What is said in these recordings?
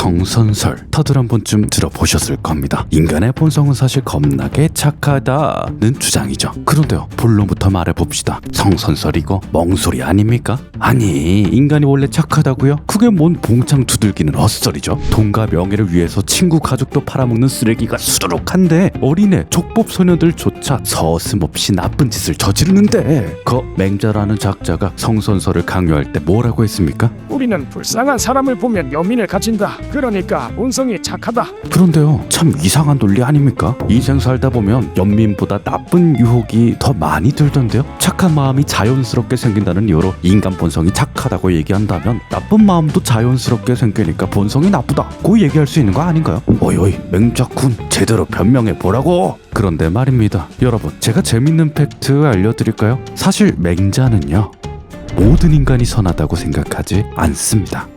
성선설 다들 한 번쯤 들어보셨을 겁니다. 인간의 본성은 사실 겁나게 착하다는 주장이죠. 그런데요, 본론부터 말해봅시다. 성선설이고 멍소리 아닙니까? 아니, 인간이 원래 착하다고요? 그게 뭔 봉창 두들기는 헛소리죠. 돈과 명예를 위해서 친구 가족도 팔아먹는 쓰레기가 수두룩한데 어린애 족법 소녀들조차 서슴없이 나쁜 짓을 저지르는데 그 맹자라는 작자가 성선설을 강요할 때 뭐라고 했습니까? 우리는 불쌍한 사람을 보면 연민을 가진다. 그러니까 본성이 착하다. 그런데요, 참 이상한 논리 아닙니까? 인생 살다 보면 연민보다 나쁜 유혹이 더 많이 들던데요. 착한 마음이 자연스럽게 생긴다는 이유로 인간 본성이 착하다고 얘기한다면 나쁜 마음도 자연스럽게 생기니까 본성이 나쁘다고 얘기할 수 있는 거 아닌가요? 어이 맹자군, 제대로 변명해 보라고. 그런데 말입니다, 여러분, 제가 재밌는 팩트 알려드릴까요? 사실 맹자는요, 모든 인간이 선하다고 생각하지 않습니다.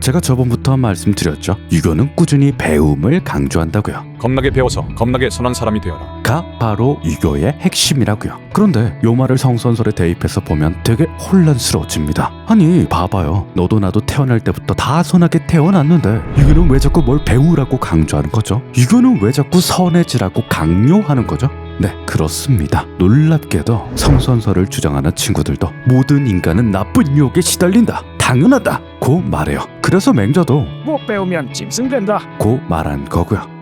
제가 저번부터 말씀드렸죠. 유교는 꾸준히 배움을 강조한다고요. 겁나게 배워서 겁나게 선한 사람이 되어라. 가 바로 유교의 핵심이라고요. 그런데 요 말을 성선설에 대입해서 보면 되게 혼란스러워집니다. 아니, 봐봐요. 너도 나도 태어날 때부터 다 선하게 태어났는데 유교는 왜 자꾸 뭘 배우라고 강조하는 거죠? 유교는 왜 자꾸 선해지라고 강요하는 거죠? 네, 그렇습니다. 놀랍게도 성선설을 주장하는 친구들도 모든 인간은 나쁜 유혹에 시달린다, 당연하다 고 말해요. 그래서 맹자도 못 배우면 짐승된다. 고 말한 거고요.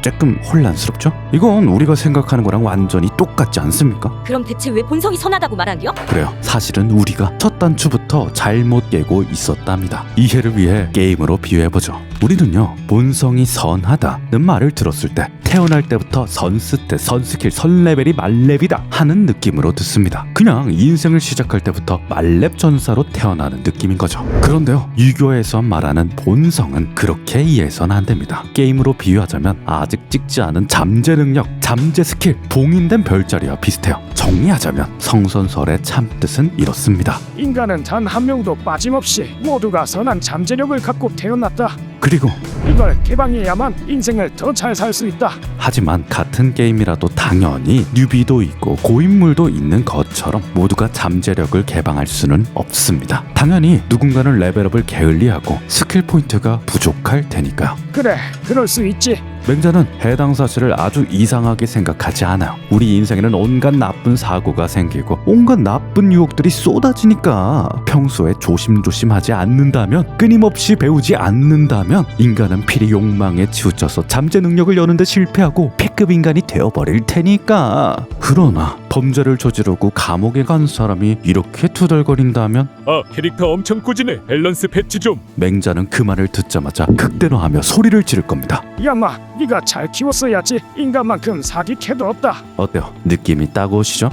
조금 혼란스럽죠? 이건 우리가 생각하는 거랑 완전히 똑같지 않습니까? 그럼 대체 왜 본성이 선하다고 말한겨? 그래요. 사실은 우리가 첫 단추부터 잘못 깨고 있었답니다. 이해를 위해 게임으로 비유해보죠. 우리는요, 본성이 선하다는 말을 들었을 때 태어날 때부터 선스탯, 선스킬, 선레벨이 만렙이다 하는 느낌으로 듣습니다. 그냥 인생을 시작할 때부터 만렙 전사로 태어나는 느낌인 거죠. 그런데요, 유교에서 말하는 본성은 그렇게 이해해서는 안 됩니다. 게임으로 비유하자면 아직 찍지 않은 잠재 능력, 잠재 스킬, 봉인된 별자리와 비슷해요. 정리하자면 성선설의 참뜻은 이렇습니다. 인간은 단 한 명도 빠짐없이 모두가 선한 잠재력을 갖고 태어났다. 그리고 이걸 개방해야만 인생을 더 잘 살 수 있다. 하지만 같은 게임이라도 당연히 뉴비도 있고 고인물도 있는 것처럼 모두가 잠재력을 개방할 수는 없습니다. 당연히 누군가는 레벨업을 게을리하고 스킬 포인트가 부족할 테니까요. 그래, 그럴 수 있지. 맹자는 해당 사실을 아주 이상하게 생각하지 않아요. 우리 인생에는 온갖 나쁜 사고가 생기고 온갖 나쁜 유혹들이 쏟아지니까 평소에 조심조심하지 않는다면, 끊임없이 배우지 않는다면 인간은 필히 욕망에 치우쳐서 잠재 능력을 여는데 실패하고 P급 인간이 되어버릴 테니까. 그러나 범죄를 저지르고 감옥에 간 사람이 이렇게 투덜거린다면 캐릭터 엄청 꾸지네. 밸런스 패치 좀. 맹자는 그 말을 듣자마자 극대노하며 소리를 지를 겁니다. 야마, 네가 잘 키웠어야지. 인간만큼 사기캐도 없다. 어때요? 느낌이 딱 오시죠?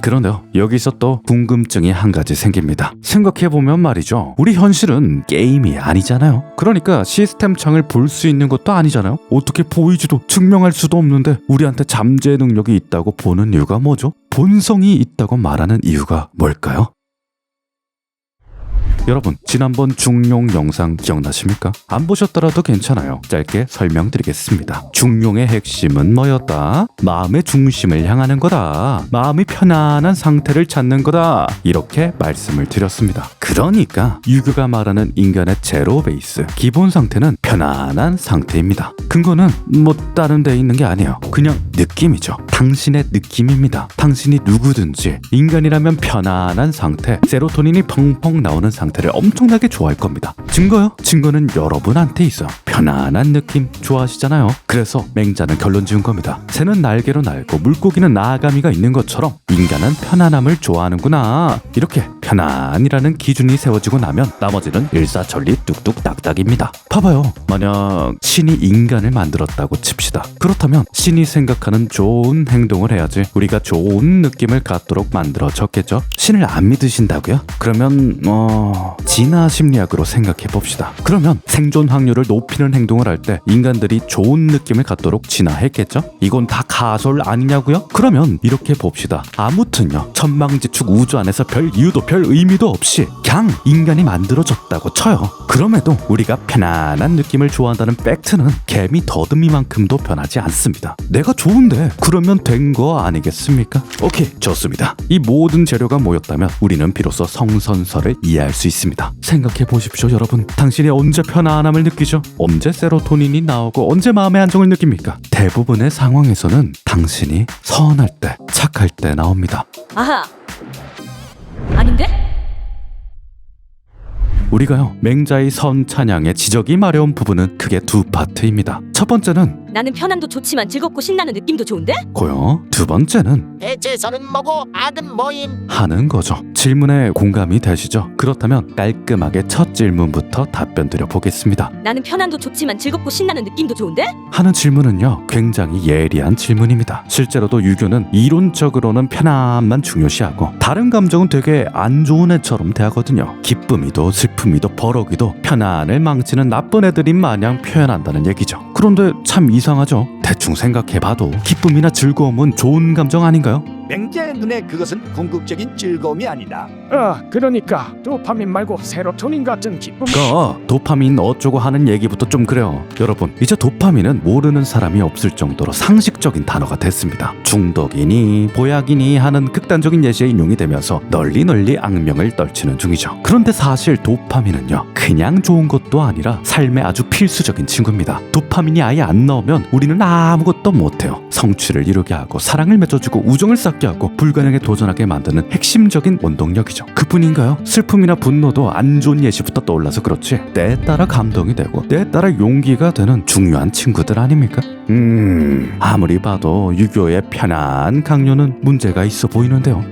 그런데요, 여기서 또 궁금증이 한 가지 생깁니다. 생각해보면 말이죠, 우리 현실은 게임이 아니잖아요. 그러니까 시스템 창을 볼 수 있는 것도 아니잖아요. 어떻게 보이지도 증명할 수도 없는데 우리한테 잠재 능력이 있다고 보는 이유가 뭐죠? 본성이 있다고 말하는 이유가 뭘까요? 여러분, 지난번 중용 영상 기억나십니까? 안 보셨더라도 괜찮아요. 짧게 설명드리겠습니다. 중용의 핵심은 뭐였다? 마음의 중심을 향하는 거다. 마음이 편안한 상태를 찾는 거다. 이렇게 말씀을 드렸습니다. 그러니까 유교가 말하는 인간의 제로 베이스, 기본 상태는 편안한 상태입니다. 근거는 뭐 다른 데 있는 게 아니에요. 그냥 느낌이죠. 당신의 느낌입니다. 당신이 누구든지 인간이라면 편안한 상태, 세로토닌이 펑펑 나오는 상태를 엄청나게 좋아할 겁니다. 증거요? 증거는 여러분한테 있어요. 편안한 느낌 좋아하시잖아요. 그래서 맹자는 결론 지은 겁니다. 새는 날개로 날고 물고기는 나가미가 있는 것처럼 인간은 편안함을 좋아하는구나. 이렇게 편안이라는 기준이 세워지고 나면 나머지는 일사천리 뚝뚝 딱딱입니다. 봐봐요. 만약 신이 인간을 만들었다고 칩시다. 그렇다면 신이 생각하는 좋은 행동을 해야지 우리가 좋은 느낌을 갖도록 만들어졌겠죠? 신을 안 믿으신다고요? 그러면 진화 심리학으로 생각해 봅시다. 그러면 생존 확률을 높이는 행동을 할 때 인간들이 좋은 느낌을 갖도록 진화했겠죠? 이건 다 가설 아니냐고요? 그러면 이렇게 봅시다. 아무튼요, 천방지축 우주 안에서 별 이유도 별 의미도 없이 그냥 인간이 만들어졌다고 쳐요. 그럼에도 우리가 편안한 느낌을 좋아한다는 팩트는 개미 더듬이만큼도 변하지 않습니다. 내가 좋은데 그러면 된 거 아니겠습니까? 오케이, 좋습니다. 이 모든 재료가 모였다면 우리는 비로소 성선설을 이해할 수 있습니다. 생각해 보십시오, 여러분. 당신이 언제 편안함을 느끼죠? 언제 세로토닌이 나오고 언제 마음의 안정을 느낍니까? 대부분의 상황에서는 당신이 선할 때, 착할 때 나옵니다. 아하. 아닌데? 우리가요, 맹자의 선 찬양의 지적이 마려운 부분은 크게 두 파트입니다. 첫 번째는 나는 편안도 좋지만 즐겁고 신나는 느낌도 좋은데? 고요. 두 번째는 대체 선은 뭐고 악은 뭐임? 하는 거죠. 질문에 공감이 되시죠? 그렇다면 깔끔하게 첫 질문부터 답변 드려 보겠습니다. 나는 편안도 좋지만 즐겁고 신나는 느낌도 좋은데? 하는 질문은요, 굉장히 예리한 질문입니다. 실제로도 유교는 이론적으로는 편안만 중요시하고 다른 감정은 되게 안 좋은 애처럼 대하거든요. 기쁨이도 슬픔이도 버럭이도 편안을 망치는 나쁜 애들인 마냥 표현한다는 얘기죠. 그런데 참 이상하죠? 대충 생각해봐도 기쁨이나 즐거움은 좋은 감정 아닌가요? 맹자의 눈에 그것은 궁극적인 즐거움이 아니다. 그러니까 도파민 말고 세로토닌 같은 기쁨. 도파민 어쩌고 하는 얘기부터 좀 그래요. 여러분, 이제 도파민은 모르는 사람이 없을 정도로 상식적인 단어가 됐습니다. 중독이니 보약이니 하는 극단적인 예시에 인용이 되면서 널리 악명을 떨치는 중이죠. 그런데 사실 도파민은요, 그냥 좋은 것도 아니라 삶의 아주 필수적인 친구입니다. 도파민이 아예 안 나오면 우리는 아무것도 못해요. 성취를 이루게 하고 사랑을 맺어주고 우정을 쌓게 하고 불가능에 도전하게 만드는 핵심적인 원동력이죠. 그뿐인가요? 슬픔이나 분노도 안 좋은 예시부터 떠올라서 그렇지 때에 따라 감동이 되고 때에 따라 용기가 되는 중요한 친구들 아닙니까? 아무리 봐도 유교의 편안 강요는 문제가 있어 보이는데요.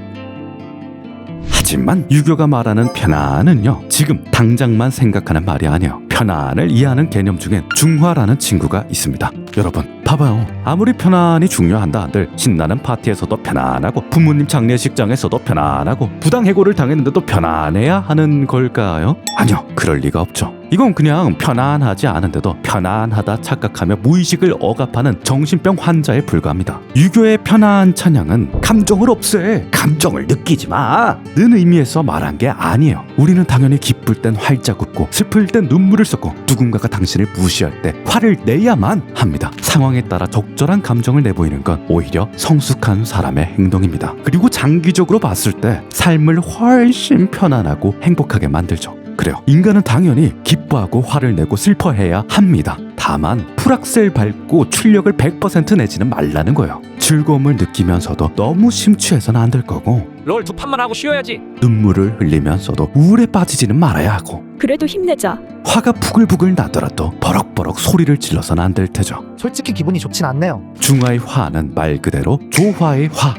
하지만 유교가 말하는 편안은요, 지금 당장만 생각하는 말이 아니에요. 편안을 이해하는 개념 중엔 중화라는 친구가 있습니다. 여러분, 봐봐요. 아무리 편안이 중요한다 한들 신나는 파티에서도 편안하고 부모님 장례식장에서도 편안하고 부당해고를 당했는데도 편안해야 하는 걸까요? 아니요, 그럴 리가 없죠. 이건 그냥 편안하지 않은데도 편안하다 착각하며 무의식을 억압하는 정신병 환자에 불과합니다. 유교의 편안 찬양은 감정을 없애, 감정을 느끼지 마는 의미에서 말한 게 아니에요. 우리는 당연히 기쁠 땐 활짝 웃고 슬플 땐 눈물을 쏟고 누군가가 당신을 무시할 때 화를 내야만 합니다. 상황에 따라 적절한 감정을 내보이는 건 오히려 성숙한 사람의 행동입니다. 그리고 장기적으로 봤을 때 삶을 훨씬 편안하고 행복하게 만들죠. 그래요. 인간은 당연히 기뻐하고 화를 내고 슬퍼해야 합니다. 다만 풀악셀 밟고 출력을 100% 내지는 말라는 거예요. 즐거움을 느끼면서도 너무 심취해서는 안 될 거고 롤 두 판만 하고 쉬어야지. 눈물을 흘리면서도 우울에 빠지지는 말아야 하고 그래도 힘내자. 화가 부글부글 나더라도 버럭버럭 소리를 질러서는 안 될 테죠. 솔직히 기분이 좋진 않네요. 중화의 화는 말 그대로 조화의 화.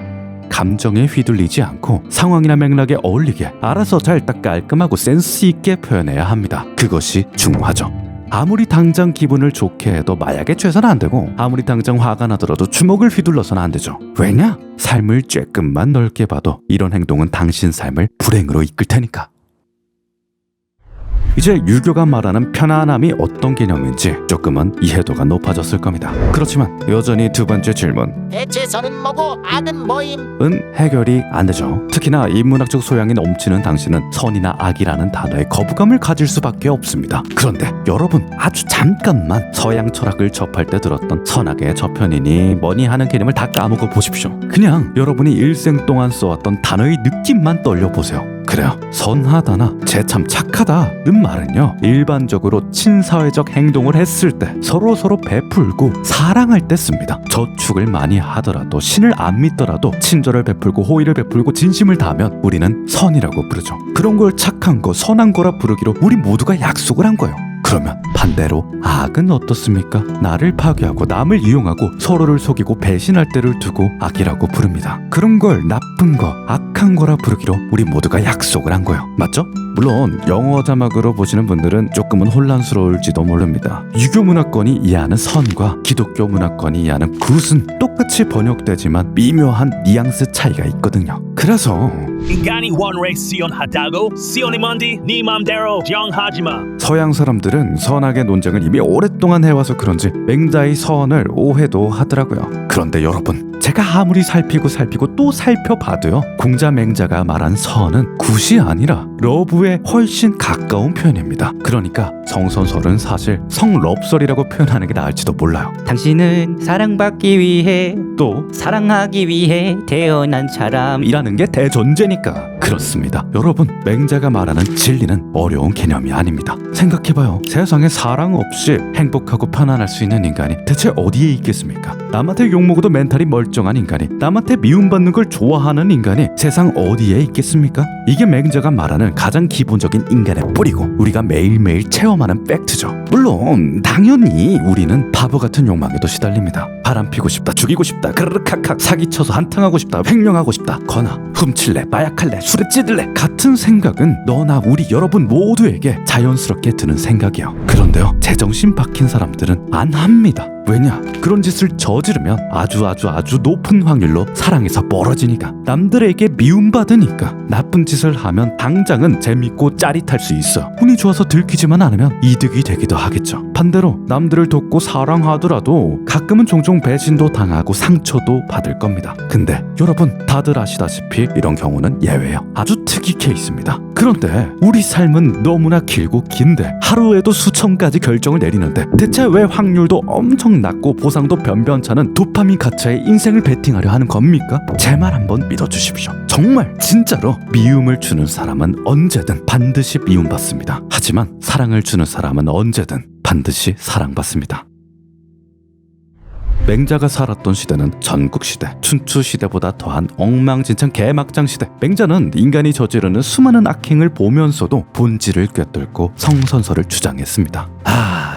감정에 휘둘리지 않고 상황이나 맥락에 어울리게 알아서 잘 딱 깔끔하고 센스 있게 표현해야 합니다. 그것이 중화죠. 아무리 당장 기분을 좋게 해도 마약에 취해서는 안 되고 아무리 당장 화가 나더라도 주먹을 휘둘러서는 안 되죠. 왜냐? 삶을 쬐끔만 넓게 봐도 이런 행동은 당신 삶을 불행으로 이끌 테니까. 이제 유교가 말하는 편안함이 어떤 개념인지 조금은 이해도가 높아졌을 겁니다. 그렇지만 여전히 두 번째 질문 대체 선은 뭐고 악은 뭐임? 은 해결이 안 되죠. 특히나 인문학적 소양이 넘치는 당신은 선이나 악이라는 단어에 거부감을 가질 수밖에 없습니다. 그런데 여러분, 아주 잠깐만 서양 철학을 접할 때 들었던 선악의 저편이니 뭐니 하는 개념을 다 까먹어 보십시오. 그냥 여러분이 일생 동안 써왔던 단어의 느낌만 떠올려보세요. 그래요. 선하다나 쟤 참 착하다는 말은요, 일반적으로 친사회적 행동을 했을 때 서로 베풀고 사랑할 때 씁니다. 저축을 많이 하더라도 신을 안 믿더라도 친절을 베풀고 호의를 베풀고 진심을 다하면 우리는 선이라고 부르죠. 그런 걸 착한 거, 선한 거라 부르기로 우리 모두가 약속을 한 거예요. 그러면 반대로 악은 어떻습니까? 나를 파괴하고 남을 이용하고 서로를 속이고 배신할 때를 두고 악이라고 부릅니다. 그런 걸 나쁜 거, 악한 거라 부르기로 우리 모두가 약속을 한 거예요. 맞죠? 물론 영어 자막으로 보시는 분들은 조금은 혼란스러울지도 모릅니다. 유교 문화권이 이해하는 선과 기독교 문화권이 이해하는 굿은 똑같이 번역되지만 미묘한 뉘앙스 차이가 있거든요. 그래서 인간이 원래 시원하다고 시원이 뭔디 네 맘대로 정하지마. 서양 사람들은 선악의 논쟁을 이미 오랫동안 해와서 그런지 맹자의 선을 오해도 하더라고요. 그런데 여러분, 제가 아무리 살피고 또 살펴봐도요, 공자 맹자가 말한 선은 굿이 아니라 러브에 훨씬 가까운 표현입니다. 그러니까 성선설은 사실 성럽설이라고 표현하는 게 나을지도 몰라요. 당신은 사랑받기 위해 또 사랑하기 위해 태어난 사람. 이라는 게 대전제니까. 그렇습니다. 여러분, 맹자가 말하는 진리는 어려운 개념이 아닙니다. 생각해봐요. 세상에 사랑 없이 행복하고 편안할 수 있는 인간이 대체 어디에 있겠습니까? 남한테 욕먹어도 멘탈이 멀쩡한 인간이, 남한테 미움받는 걸 좋아하는 인간이 세상 어디에 있겠습니까? 이게 맹자가 말하는 가장 기본적인 인간의 뿌리고 우리가 매일매일 체험하는 팩트죠. 물론 당연히 우리는 바보 같은 욕망에도 시달립니다. 바람 피고 싶다, 죽이고 싶다, 그르륵학학 사기쳐서 한탕하고 싶다, 횡령하고 싶다, 거나 훔칠래, 마약할래, 술에 찌들래 같은 생각은 너나 우리 여러분 모두에게 자연스럽게 드는 생각이에요. 그런데요, 제정신 박힌 사람들은 안 합니다. 왜냐? 그런 짓을 저지르면 아주 높은 확률로 사랑에서 멀어지니까, 남들에게 미움받으니까. 나쁜 짓을 하면 당장은 재밌고 짜릿할 수 있어. 운이 좋아서 들키지만 않으면 이득이 되기도 하겠죠. 반대로 남들을 돕고 사랑하더라도 가끔은 종종 배신도 당하고 상처도 받을 겁니다. 근데 여러분 다들 아시다시피 이런 경우는 예외예요. 아주 특이 케이스입니다. 그런데 우리 삶은 너무나 길고 긴데 하루에도 수천 가지 결정을 내리는데 대체 왜 확률도 엄청 낮고 보상도 변변찮은 도파민 가차에 인생을 베팅하려 하는 겁니까? 제 말 한번 믿어주십시오. 정말 진짜로 미움을 주는 사람은 언제든 반드시 미움받습니다. 하지만 사랑을 주는 사람은 언제든 반드시 사랑받습니다. 맹자가 살았던 시대는 전국시대, 춘추시대보다 더한 엉망진창 개막장시대. 맹자는 인간이 저지르는 수많은 악행을 보면서도 본질을 꿰뚫고 성선설을 주장했습니다.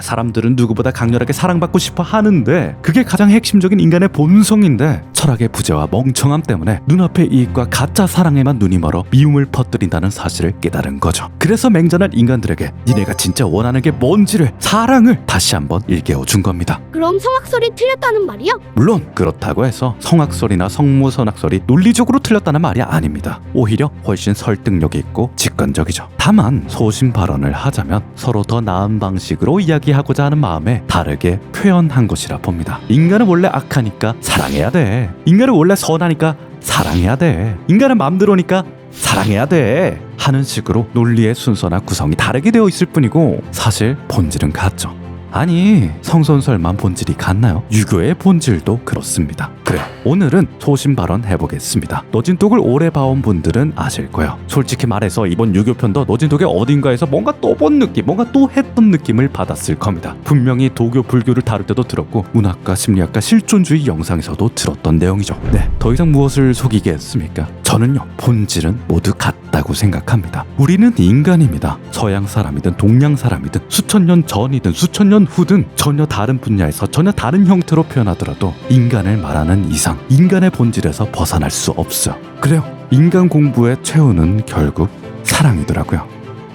사람들은 누구보다 강렬하게 사랑받고 싶어 하는데 그게 가장 핵심적인 인간의 본성인데 철학의 부재와 멍청함 때문에 눈앞의 이익과 가짜 사랑에만 눈이 멀어 미움을 퍼뜨린다는 사실을 깨달은 거죠. 그래서 맹자는 인간들에게 니네가 진짜 원하는 게 뭔지를, 사랑을 다시 한번 일깨워준 겁니다. 그럼 성악설이 틀렸다는 말이야? 물론 그렇다고 해서 성악설이나 성무선악설이 논리적으로 틀렸다는 말이 아닙니다. 오히려 훨씬 설득력이 있고 직관적이죠. 다만 소신 발언을 하자면 서로 더 나은 방식으로 이야기하고자 하는 마음에 다르게 표현한 것이라 봅니다. 인간은 원래 악하니까 사랑해야 돼. 인간은 원래 선하니까 사랑해야 돼. 인간은 맘대로니까 사랑해야 돼 하는 식으로 논리의 순서나 구성이 다르게 되어 있을 뿐이고 사실 본질은 같죠. 아니, 성선설만 본질이 같나요? 유교의 본질도 그렇습니다. 그래, 오늘은 소신 발언 해보겠습니다. 노진독을 오래 봐온 분들은 아실 거예요. 솔직히 말해서 이번 유교편도 노진독의 어딘가에서 뭔가 또 본 느낌, 뭔가 또 했던 느낌을 받았을 겁니다. 분명히 도교, 불교를 다룰 때도 들었고 문학과 심리학과 실존주의 영상에서도 들었던 내용이죠. 네, 더 이상 무엇을 속이겠습니까? 저는요, 본질은 모두 같다고 생각합니다. 우리는 인간입니다. 서양 사람이든 동양 사람이든 수천 년 전이든 수천 년 후든 전혀 다른 분야에서 전혀 다른 형태로 표현하더라도 인간을 말하는 이상 인간의 본질에서 벗어날 수 없어요. 그래요, 인간 공부의 최후는 결국 사랑이더라고요.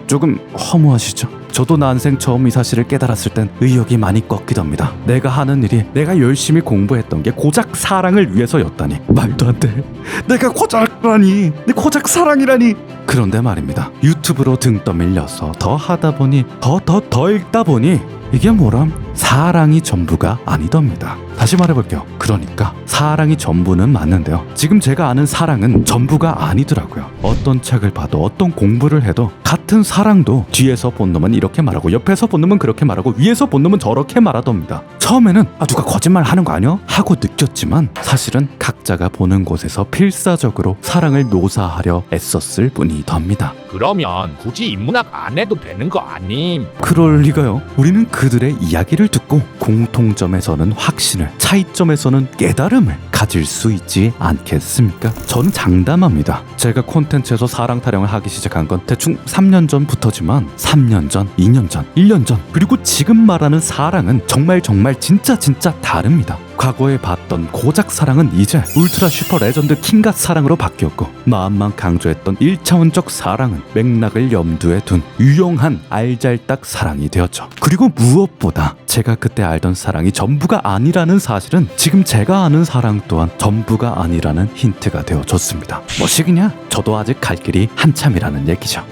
조금 허무하시죠? 저도 난생 처음 이 사실을 깨달았을 땐 의욕이 많이 꺾이답니다. 내가 하는 일이, 내가 열심히 공부했던 게 고작 사랑을 위해서였다니. 말도 안 돼. 내가 고작라니, 내 고작 사랑이라니. 그런데 말입니다, 유튜브로 등 떠밀려서 더 하다 보니 더 읽다 보니 이게 뭐람? 사랑이 전부가 아니답니다. 다시 말해볼게요. 그러니까 사랑이 전부는 맞는데요, 지금 제가 아는 사랑은 전부가 아니더라고요. 어떤 책을 봐도 어떤 공부를 해도 같은 사랑도 뒤에서 본 놈은 이렇게 말하고 옆에서 본 놈은 그렇게 말하고 위에서 본 놈은 저렇게 말하답니다. 처음에는 누가 거짓말 하는 거 아니야? 하고 느꼈지만 사실은 각자가 보는 곳에서 필사적으로 사랑을 묘사하려 애썼을 뿐이답니다. 그러면 굳이 인문학 안 해도 되는 거 아님? 그럴 리가요. 우리는 그들의 이야기를 듣고 공통점에서는 확신을, 차이점에서는 깨달음을 가질 수 있지 않겠습니까? 저는 장담합니다. 제가 콘텐츠에서 사랑 타령을 하기 시작한 건 대충 3년 전부터지만 3년 전, 2년 전, 1년 전, 그리고 지금 말하는 사랑은 정말 진짜 다릅니다. 과거에 봤던 고작 사랑은 이제 울트라 슈퍼 레전드 킹갓 사랑으로 바뀌었고, 마음만 강조했던 1차원적 사랑은 맥락을 염두에 둔 유용한 알잘딱 사랑이 되었죠. 그리고 무엇보다 제가 그때 알던 사랑이 전부가 아니라는 사실은 지금 제가 아는 사랑 또한 전부가 아니라는 힌트가 되어줬습니다. 뭐시기냐? 저도 아직 갈 길이 한참이라는 얘기죠.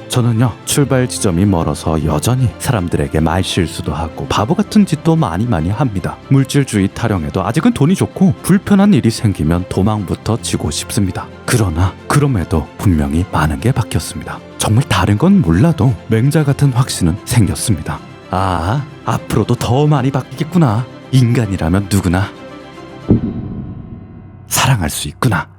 저는요 출발 지점이 멀어서 여전히 사람들에게 말실수도 하고 바보 같은 짓도 많이 합니다. 물질주의 타령에도 아직은 돈이 좋고 불편한 일이 생기면 도망부터 치고 싶습니다. 그러나 그럼에도 분명히 많은 게 바뀌었습니다. 정말 다른 건 몰라도 맹자 같은 확신은 생겼습니다. 아, 앞으로도 더 많이 바뀌겠구나. 인간이라면 누구나 사랑할 수 있구나.